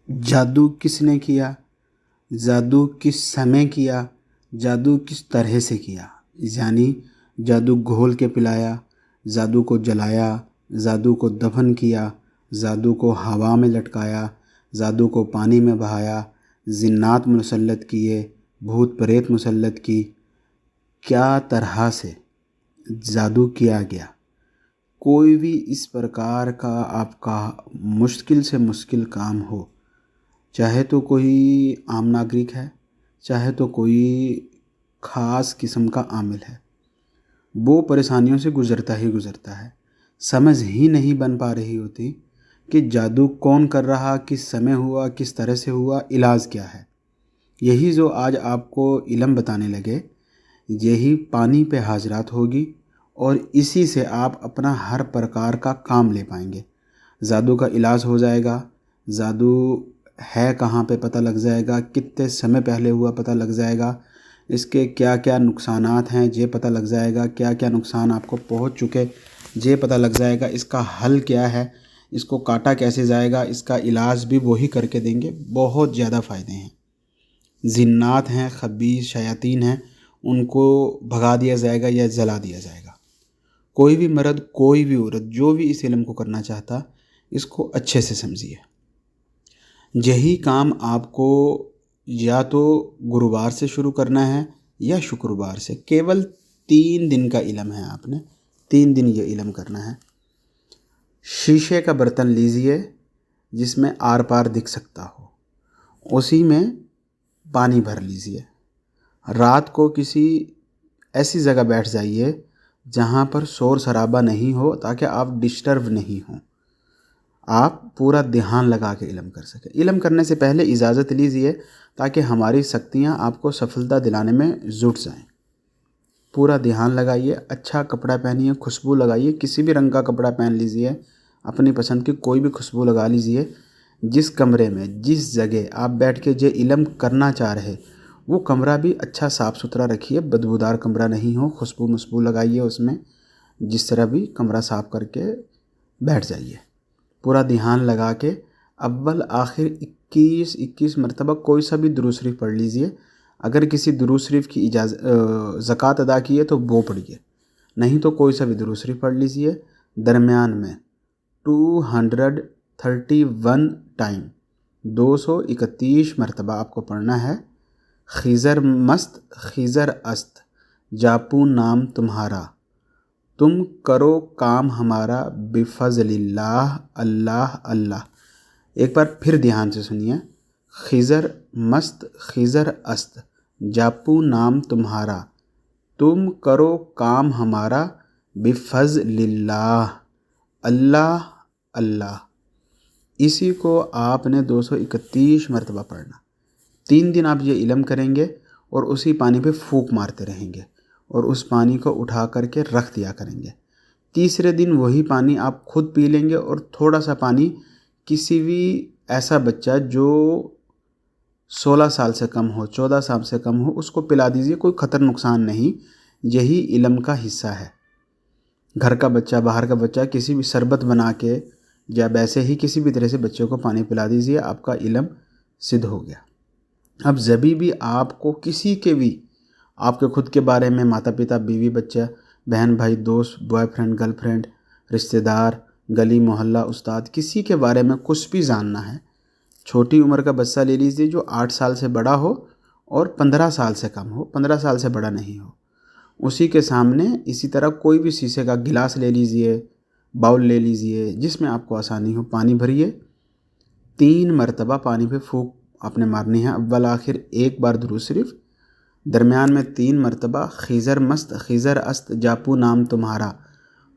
جادو کس نے کیا، جادو کس سمے کیا، جادو کس طرح سے کیا؟ یعنی جادو گھول کے پلایا، جادو کو جلایا، جادو کو دفن کیا، جادو کو ہوا میں لٹکایا، جادو کو پانی میں بہایا، جنات مسلط کیے، بھوت پریت مسلط کی، کیا طرح سے جادو کیا گیا۔ کوئی بھی اس پرکار کا آپ کا مشکل سے مشکل کام ہو، چاہے تو کوئی عام ناگرک ہے، چاہے تو کوئی خاص قسم کا عامل ہے، وہ پریشانیوں سے گزرتا ہی گزرتا ہے۔ سمجھ ہی نہیں بن پا رہی ہوتی کہ جادو کون کر رہا، کس سمے ہوا، کس طرح سے ہوا، علاج کیا ہے۔ یہی جو آج آپ کو علم بتانے لگے، یہی پانی پہ حاضرات ہوگی اور اسی سے آپ اپنا ہر پرکار کا کام لے پائیں گے۔ جادو کا علاج ہو جائے گا، جادو ہے کہاں پہ پتہ لگ جائے گا، کتنے سمے پہلے ہوا پتہ لگ جائے گا، اس کے کیا کیا نقصانات ہیں یہ پتہ لگ جائے گا، کیا کیا نقصان آپ کو پہنچ چکے یہ پتہ لگ جائے گا، اس کا حل کیا ہے، اس کو کاٹا کیسے جائے گا، اس کا علاج بھی وہی کر کے دیں گے۔ بہت زیادہ فائدے ہیں۔ جنات ہیں، خبیث شیاطین ہیں، ان کو بھگا دیا جائے گا یا جلا دیا جائے گا۔ کوئی بھی مرد، کوئی بھی عورت، جو بھی اس علم کو کرنا چاہتا، اس کو اچھے سے سمجھیے۔ یہی کام آپ کو یا تو گرووار سے شروع کرنا ہے یا شکروار سے۔ کیول 3 دن کا علم ہے، آپ نے 3 دن یہ علم کرنا ہے۔ شیشے کا برتن لیجئے جس میں آر پار دکھ سکتا ہو، اسی میں پانی بھر لیجئے۔ رات کو کسی ایسی جگہ بیٹھ جائیے جہاں پر شور شرابہ نہیں ہو، تاکہ آپ ڈسٹرب نہیں ہوں، آپ پورا دھیان لگا کے علم کر سکیں۔ علم کرنے سے پہلے اجازت لیجئے تاکہ ہماری شکتیاں آپ کو سفلتا دلانے میں جٹ جائیں۔ پورا دھیان لگائیے، اچھا کپڑا پہنیے، خوشبو لگائیے، کسی بھی رنگ کا کپڑا پہن لیجئے، اپنی پسند کی کوئی بھی خوشبو لگا لیجئے۔ جس کمرے میں، جس جگہ آپ بیٹھ کے یہ علم کرنا چاہ رہے، وہ کمرہ بھی اچھا صاف ستھرا رکھیے، بدبودار کمرہ نہیں ہو، خوشبو لگائیے اس میں، جس طرح بھی کمرہ صاف کر کے بیٹھ جائیے۔ پورا دھیان لگا کے اول آخر 21 مرتبہ کوئی سا بھی درود شریف پڑھ لیجئے۔ اگر کسی درود شریف کی زکوٰۃ ادا کی ہے تو وہ پڑھیے، نہیں تو کوئی سا بھی درود شریف پڑھ لیجئے۔ درمیان میں 231 ٹائم 231 مرتبہ آپ کو پڑھنا ہے۔ خیزر مست خیزر است جاپو نام تمہارا، تم کرو کام ہمارا بفضل اللہ اللہ اللہ۔ ایک بار پھر دھیان سے سنیے۔ خیزر مست خیزر است جاپو نام تمہارا، تم کرو کام ہمارا بفضل اللہ اللہ اللہ۔ اسی کو آپ نے 231 مرتبہ پڑھنا۔ 3 دن آپ یہ علم کریں گے اور اسی پانی پہ پھونک مارتے رہیں گے اور اس پانی کو اٹھا کر کے رکھ دیا کریں گے۔ تیسرے دن وہی پانی آپ خود پی لیں گے اور تھوڑا سا پانی کسی بھی ایسا بچہ جو 16 سال سے کم ہو، 14 سال سے کم ہو، اس کو پلا دیجئے، کوئی خطر نقصان نہیں۔ یہی علم کا حصہ ہے۔ گھر کا بچہ، باہر کا بچہ، کسی بھی شربت بنا کے یا ویسے ہی کسی بھی طرح سے بچے کو پانی پلا دیجئے، آپ کا علم سدھ ہو گیا۔ اب جبھی بھی آپ کو کسی کے بھی، آپ کے خود کے بارے میں، ماتا پتا، بیوی بچہ، بہن بھائی، دوست، بوائے فرینڈ، گرل فرینڈ، رشتہ دار، گلی محلہ، استاد، کسی کے بارے میں کچھ بھی جاننا ہے، چھوٹی عمر کا بچہ لے لیجئے جو 8 سال سے بڑا ہو اور 15 سال سے کم ہو، 15 سال سے بڑا نہیں ہو، اسی کے سامنے اسی طرح کوئی بھی شیشے کا گلاس لے لیجئے، باؤل لے لیجئے، جس میں آپ کو آسانی ہو، پانی بھریے۔ 3 مرتبہ پانی پہ پھونک آپ نے مارنی ہے۔ اول آخر ایک بار درود شریف، درمیان میں 3 مرتبہ خیزر مست خیزر است جاپو نام تمہارا،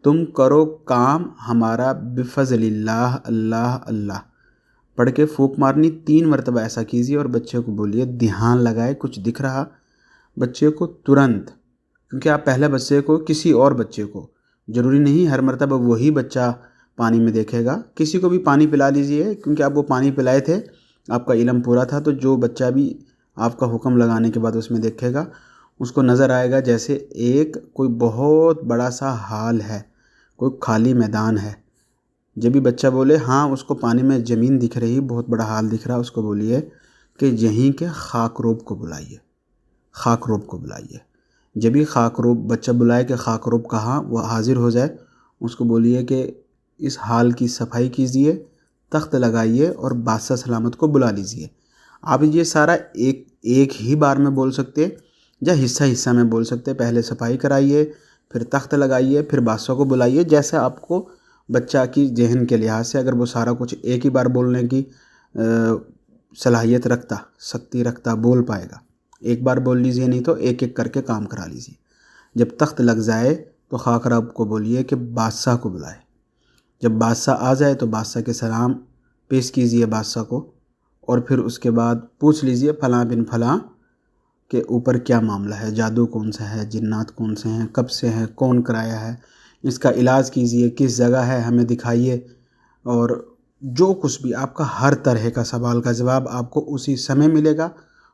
تم کرو کام ہمارا بفضل اللہ اللہ اللہ پڑھ کے پھونک مارنی۔ 3 مرتبہ ایسا کیجیے اور بچے کو بولیے، دھیان لگائے، کچھ دکھ رہا، بچے کو ترنت، کیونکہ آپ پہلے بچے کو، کسی اور بچے کو، ضروری نہیں ہر مرتبہ وہی بچہ پانی میں دیکھے گا، کسی کو بھی پانی پلا لیجئے، کیونکہ آپ وہ پانی پلائے تھے، آپ کا علم پورا تھا، تو جو بچہ بھی آپ کا حکم لگانے کے بعد اس میں دیکھے گا، اس کو نظر آئے گا جیسے ایک کوئی بہت بڑا سا ہال ہے، کوئی خالی میدان ہے، جب بھی بچہ بولے ہاں اس کو پانی میں زمین دکھ رہی، بہت بڑا حال دکھ رہا، اس کو بولیے کہ یہیں کے خاکروب کو بلائیے، خاکروب کو بلائیے۔ جب بھی خاکروب بچہ بلائے کہ خاکروب کہاں، وہ حاضر ہو جائے، اس کو بولیے کہ اس حال کی صفائی کیجیے، تخت لگائیے اور بادشاہ سلامت کو بلا لیجیے۔ آپ یہ سارا ایک ہی بار میں بول سکتے یا حصہ حصہ میں بول سکتے۔ پہلے صفائی کرائیے، پھر تخت لگائیے، پھر بادشاہ کو بلائیے، جیسے آپ کو بچہ کی ذہن کے لحاظ سے اگر وہ سارا کچھ ایک ہی بار بولنے کی صلاحیت رکھتا، سکتی رکھتا، بول پائے گا۔ ایک بار بول لیجیے، نہیں تو ایک ایک کر کے کام کرا لیجیے۔ جب تخت لگ جائے تو خاکروب کو بولیے کہ بادشاہ کو بلائے۔ جب بادشاہ آ جائے تو بادشاہ کے سلام پیش کیجیے بادشاہ کو، اور پھر اس کے بعد پوچھ لیجیے فلاں بن فلاں کہ اوپر کیا معاملہ ہے، جادو کون سا ہے، جنات کون سے ہیں، کب سے ہیں، کون کرایا ہے، اس کا علاج کیجیے، کس جگہ ہے ہمیں دکھائیے، اور جو کچھ بھی آپ کا ہر طرح کا سوال کا جواب آپ کو اسی سمے ملے گا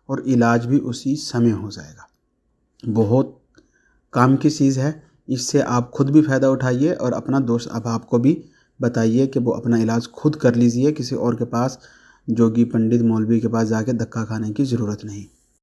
اور علاج بھی اسی سمے ہو جائے گا۔ بہت کام کی چیز ہے، اس سے آپ خود بھی فائدہ اٹھائیے اور اپنا دوست احباب کو بھی بتائیے کہ وہ اپنا علاج خود کر لیجیے، کسی اور کے پاس، جوگی پنڈت مولوی کے پاس جا کے دھکا کھانے کی ضرورت نہیں۔